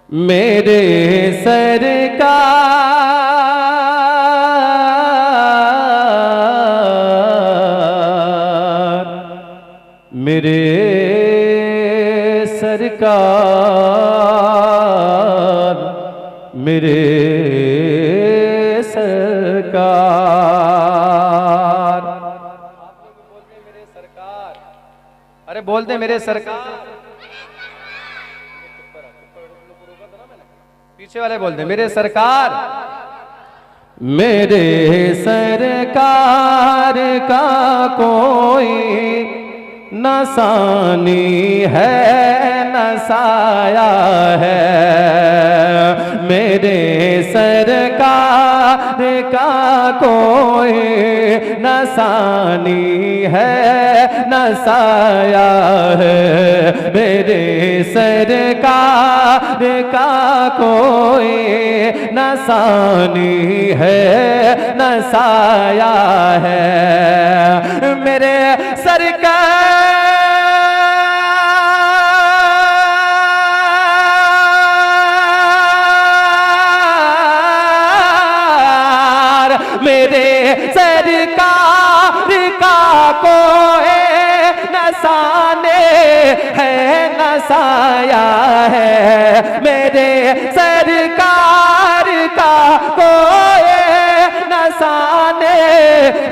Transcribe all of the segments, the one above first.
मेरे सरकार, मेरे सरकार, मेरे सरकार। आप लोग बोलते हैं मेरे सरकार, अरे बोलते हैं मेरे सरकार। पीछे वाले बोलते हैं मेरे सरकार। मेरे सरकार का कोई न सानी है न साया है। मेरे सरकार का कोई न सानी है न साया है। मेरे सरकार का कोई न सानी है न साया है। मेरे सरकार, मेरे सरकार का कोई न साने है न साया है। मेरे सरकार का कोई न साने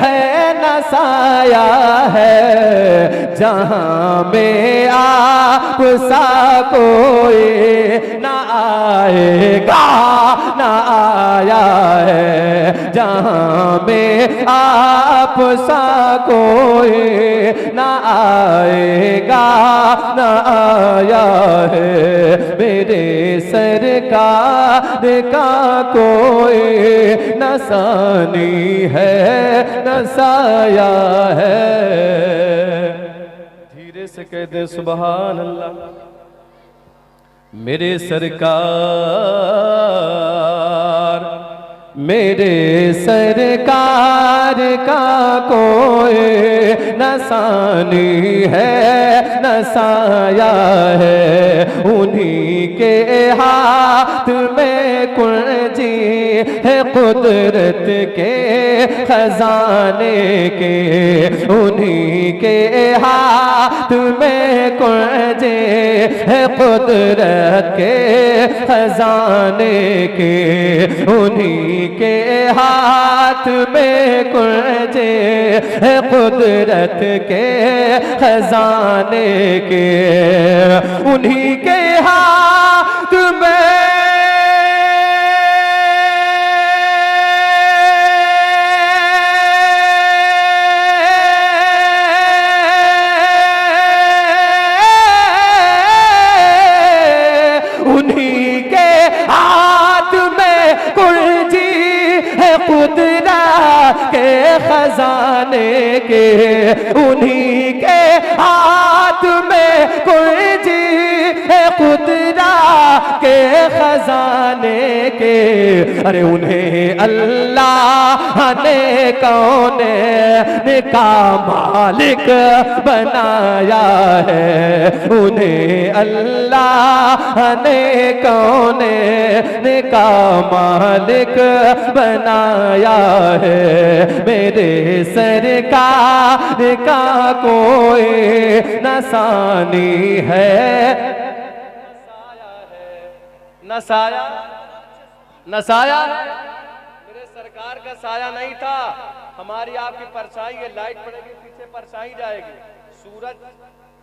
है न साया है। जहाँ में आप सा कोई न आएगा न आया है। जहाँ में आप सा कोई न आएगा न आया है। मेरे सरकार का कोई न सानी है न साया है। धीरे से कह दे सुभान अल्लाह। मेरे सरकार, मेरे सरकार का कोई न सानी है न साया है। उन्हीं के हाथ में कुंजी है कुदरत के खजाने के। उन्हीं के हाथ में कुंजी है कुदरत के खजाने के। उन्हीं के हाथ में कुंजी है कुदरत के खजाने के। उन्हीं के हाथ में के खजाने के। उन्हीं के हाथ में कुंजी है कुदरा के खजाने के। अरे उन्हें अल्लाह ने कौने का मालिक बनाया है। उन्हें अल्लाह ने कौने का मालिक बनाया है। मेरे सरकार का कोई न सानी है न साया न साया। मेरे सरकार का साया नहीं था। हमारी आपकी परछाई है। लाइट पड़ेगी पीछे परछाई जाएगी। सूरज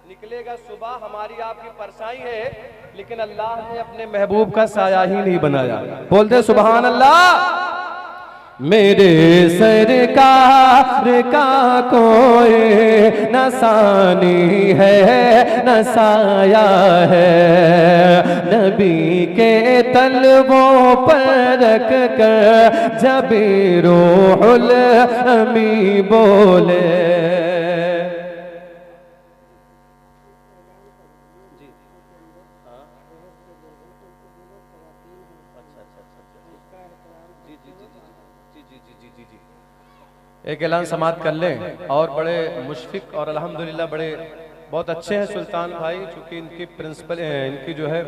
निकलेगा सुबह, हमारी आपकी परछाई है। लेकिन अल्लाह ने अपने महबूब का साया ही नहीं बनाया। बोलते सुभान अल्लाह। मेरे सरकार का कोई न सानी है न साया है। नबी के तलवों पर रख कर जब रूहुल अमी बोले। एक ऐलान समाप्त कर लें। और बड़े मुशफिक और अल्हम्दुलिल्लाह बड़े बहुत अच्छे हैं सुल्तान भाई, चूँकि इनकी प्रिंसिपल इनकी जो है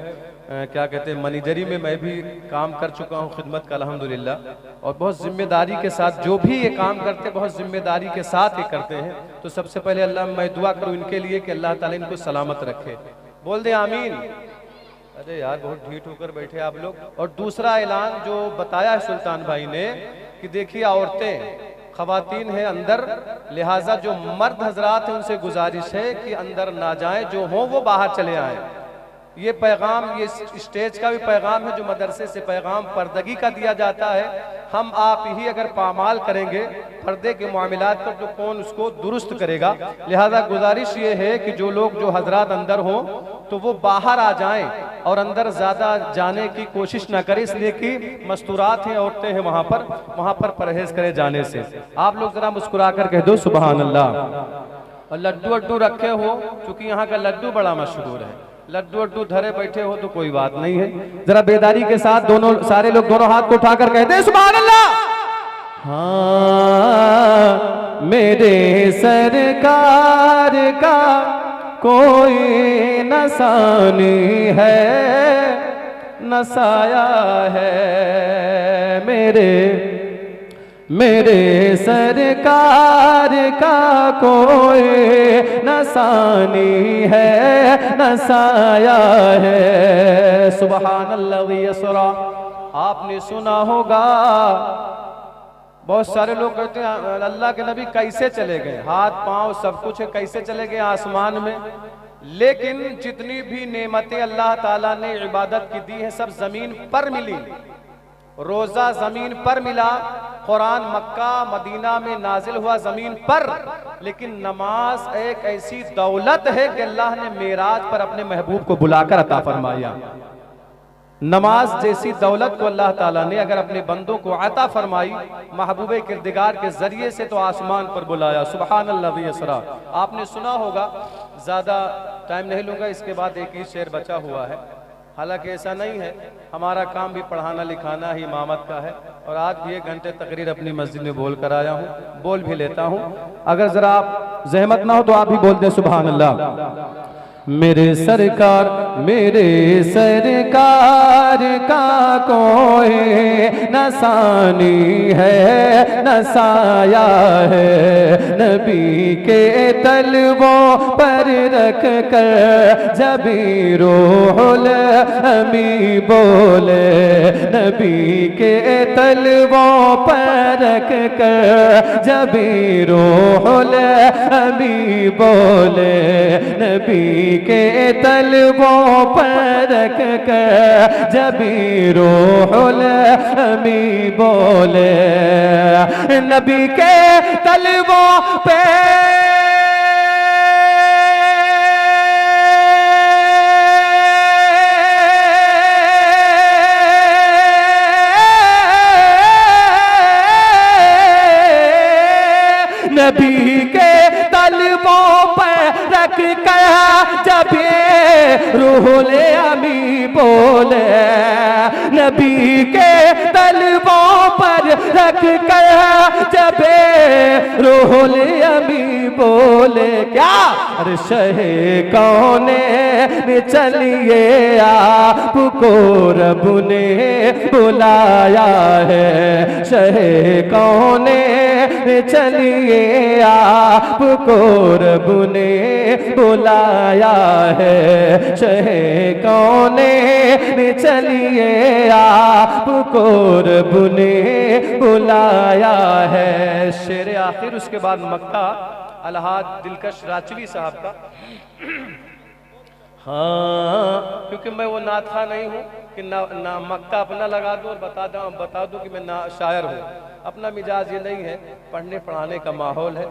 क्या कहते हैं मैनेजरी में मैं भी काम कर चुका हूँ खिदमत का अल्हम्दुलिल्लाह, और बहुत जिम्मेदारी के साथ जो भी ये काम करते हैं बहुत जिम्मेदारी के साथ ये करते हैं। तो सबसे पहले अल्लाह मैं दुआ करूँ इनके लिए कि अल्लाह ताला इनको सलामत रखे, बोल दे आमीन। अरे यार बहुत ढीठ होकर बैठे आप लोग। और दूसरा ऐलान जो बताया है सुल्तान भाई ने कि देखिए औरतें खवातीन है अंदर, लिहाजा जो मर्द हजरात हैं उनसे गुजारिश है कि अंदर ना जाएं, जो हों वो बाहर चले आएं। ये पैगाम, ये स्टेज का भी पैगाम है जो मदरसे से पैगाम पर्दगी का दिया जाता है। हम आप ही अगर पामाल करेंगे पर्दे के मामलात पर तो कौन उसको दुरुस्त करेगा। लिहाजा गुजारिश ये है कि जो लोग जो हजरात अंदर हों तो वो बाहर आ जाएं और अंदर ज़्यादा जाने की कोशिश ना करें, इसलिए कि मस्तूरात हैं, औरतें हैं वहाँ पर परहेज करें जाने से। आप लोग जरा मुस्कुरा कर कह दो सुबहान अल्लाह। और लड्डू वड्डू रखे हो, क्योंकि यहाँ का लड्डू बड़ा मशहूर है, लड्डू वड्डू धरे बैठे हो तो कोई बात नहीं है। जरा बेदारी के साथ दोनों सारे लोग दोनों हाथ को उठाकर कहते हैं सुभान अल्लाह। हाँ मेरे सरकार का कोई नसानी है, नसाया है मेरे सरकार का कोई नसानी है, नसाया है। सुभान अल्लाह व यसरा। आपने सुना होगा बहुत सारे लोग कहते हैं अल्लाह के नबी कैसे चले गए, हाथ पांव सब कुछ है, कैसे चले गए आसमान में। लेकिन जितनी भी नेमतें अल्लाह ताला ने इबादत की दी है सब जमीन पर मिली। रोजा जमीन पर मिला, कुरान मक्का मदीना में नाजिल हुआ जमीन पर, लेकिन नमाज एक ऐसी दौलत है कि अल्लाह ने मेराज पर अपने महबूब को बुलाकर अता फरमाया। नमाज जैसी दौलत को अल्लाह ताला ने अगर अपने बंदों को अता फरमाई महबूबे किरदिगार के जरिए से, तो आसमान पर बुलाया। सुभान अल्लाह व यसरा। आपने सुना होगा, ज्यादा टाइम नहीं लूंगा, इसके बाद एक ही शेर बचा हुआ है। हालांकि ऐसा नहीं है, हमारा काम भी पढ़ाना लिखाना ही इमामत का है, और आज भी 1 घंटे तकरीर अपनी मस्जिद में बोल कर आया हूँ, बोल भी लेता हूँ। अगर जरा आप जहमत ना हो तो आप भी बोल दें सुभान अल्लाह। मेरे सरकार का कोई नसानी है, नसाया है। नबी के तलवों पर रख कर जबी रूहुल अमी बोले, नबी के तलवों पर रख कर जबी रूहुल अमी बोले, नबी के तलवों पर रख कर जबी रूहुल अमी बोले, नबी के तलवों पे नबी के तलवों पर रख कर जब रूहुल अमी बोले, नबी के तलवों पर रख कर जब रूहुल अमी बोले। क्या अरे शहे कौने चलिए आपको रब ने बुलाया है, शहे कौने चलिए आपको रब ने बुलाया है, शहे कौने चलिए आपको रब ने बुलाया है। शेर आखिर उसके बाद मक्का अलहाज दिलकश राचवी साहब का। हाँ, क्योंकि मैं वो नाथा नहीं हूँ कि ना मक्का अपना लगा दूँ और बता दूँ कि मैं ना शायर हूँ। अपना मिजाज ये नहीं है, पढ़ने पढ़ाने का माहौल है,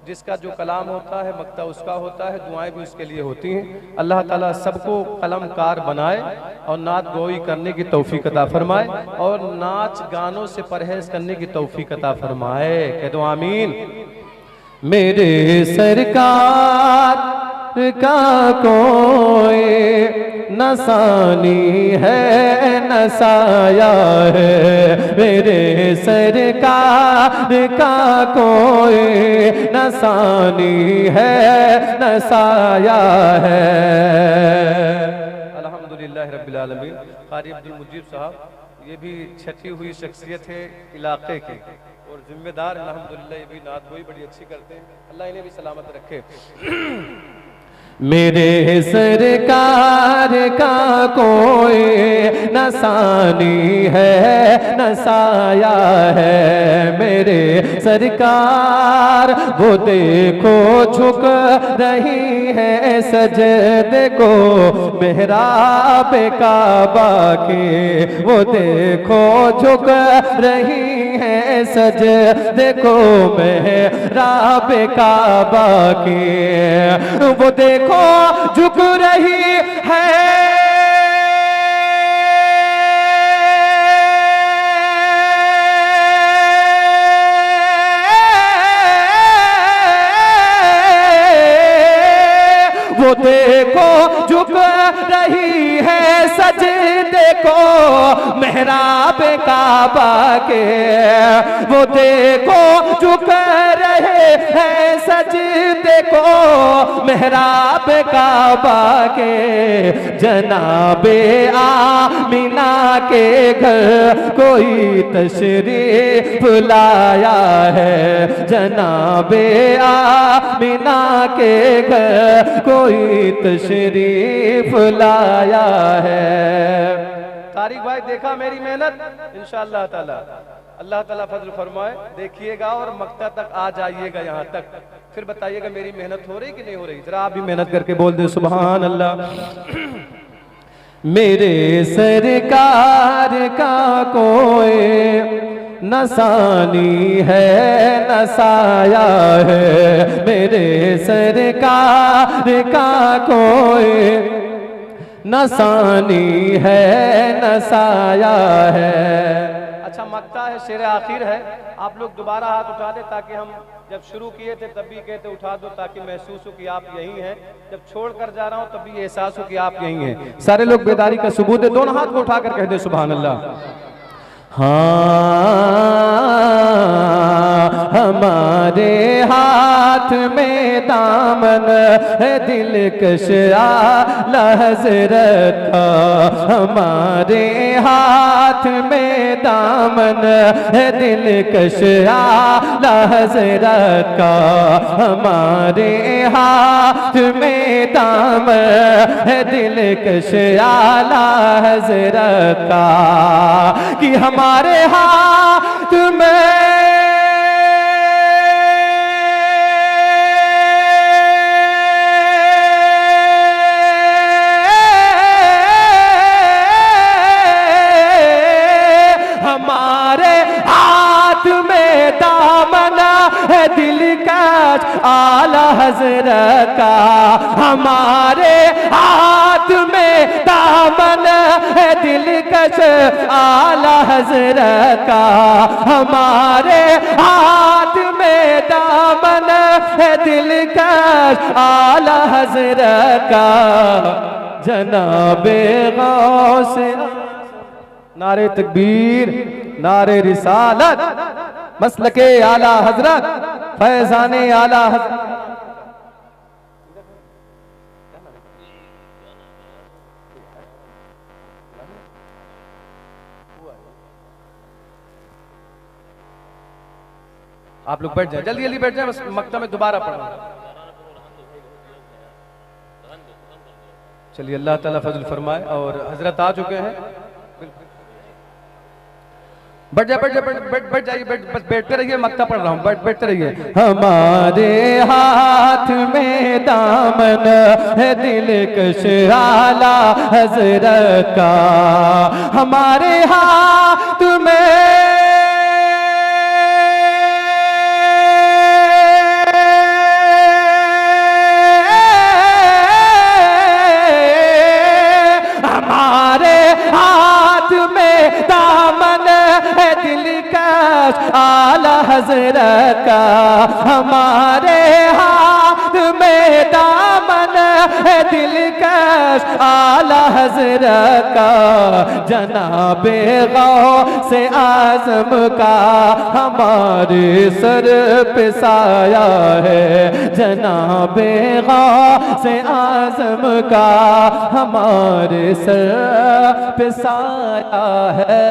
जिसका जो कलाम होता है मक्ता उसका होता है, दुआएं भी उसके लिए होती हैं। अल्लाह ताला सबको कलमकार बनाए और नात गोई करने की तौफीक अता फरमाए और नाच गानों से परहेज करने की तौफीक अता फरमाए। कह दो आमीन। मेरे सरकार का कोई नसानी है नसाया है मेरे सरकार का कोई नसानी है नसाया है। अल्हम्दुलिल्लाह रब्बिल आलमीन। कारी अब्दुल मुजीब साहब ये भी छठी हुई शख्सियत है इलाके की और जिम्मेदार अल्हम्दुलिल्लाह, ये भी नात गोई बड़ी अच्छी करते हैं, अल्लाह इन्हें भी सलामत रखे। मेरे सरकार का कोई नसानी है नसाया है मेरे सरकार, वो देखो झुक रही है सजदे को मेहराब काबा के, वो देखो झुक रही है सजदे को मेहराब काबा के, वो देखो झुक रही है वो देखो झुक रही है सजदे को मेहराब काबा के, वो देखो झुक रहे हैं सजदे को मेहराब काबा के, जनाबे आमिना के घर कोई तशरीफ लाया है, जनाबे आमिना के घर कोई तशरीफ लाया है। तारिक भाई देखा मेरी मेहनत, इंशाअल्लाह ताला अल्लाह ताला फजल फरमाए, देखिएगा और मक्ता तक आ जाइएगा, यहाँ तक फिर बताइएगा मेरी मेहनत हो रही कि नहीं हो रही। जरा आप भी मेहनत करके बोल दे सुभान अल्लाह। मेरे सरकार का कोई नसानी है नसाया है मेरे सरकार का कोई नसानी है नसाया है। अच्छा मक्ता है, शेर आखिर है, आप लोग दोबारा हाथ उठा दे ताकि हम जब शुरू किए थे तब भी कहते उठा दो ताकि महसूस हो कि आप यही हैं, जब छोड़ कर जा रहा हूं तब भी एहसास हो कि आप यही हैं। सारे लोग बेदारी का सबूत है, दोनों हाथ को उठाकर कह दे सुभान अल्लाह। हाँ हमारे हाथ में दामन है दिलकश आला हज़रत का, हमारे हाथ में दामन है दिलकश आला हज़रत का, हमारे हाथ में दामन है दिलकश आला हज़रत का, कि हमारे हाथ में हमारे हाथ में दामन है दिलकश आला हज़रत का, हमारे हाथ में दामन है दिलकश आला हज़रत का, हमारे हाथ में दामन है दिलकश आला हज़रत का, जनाबे गौस नारे तकबीर नारे रिसालत मसलके आला हजरत फैजाने आला हजरत। आप लोग बैठ जाए, जल्दी जल्दी बैठ जाए, बस मक्ता में दोबारा पढ़ा। चलिए अल्लाह ताला फजल फरमाए और हजरत आ चुके हैं। बैठ जाइए, बैठ जाइए, बस बैठते रहिए, मक्ता पढ़ रहा हूँ, बैठते रहिए। हमारे हाथ में दामन है दिलकश आला हज़रत का, हमारे हाथ में दामन है दिलकश आला हज़रत का, हमारे हाथ में दामन है दिलकश आला हजरत का, जनाबे गौसे आज़म का हमारे सर पे साया है, जनाबे गौसे आज़म का हमारे सर पे साया है।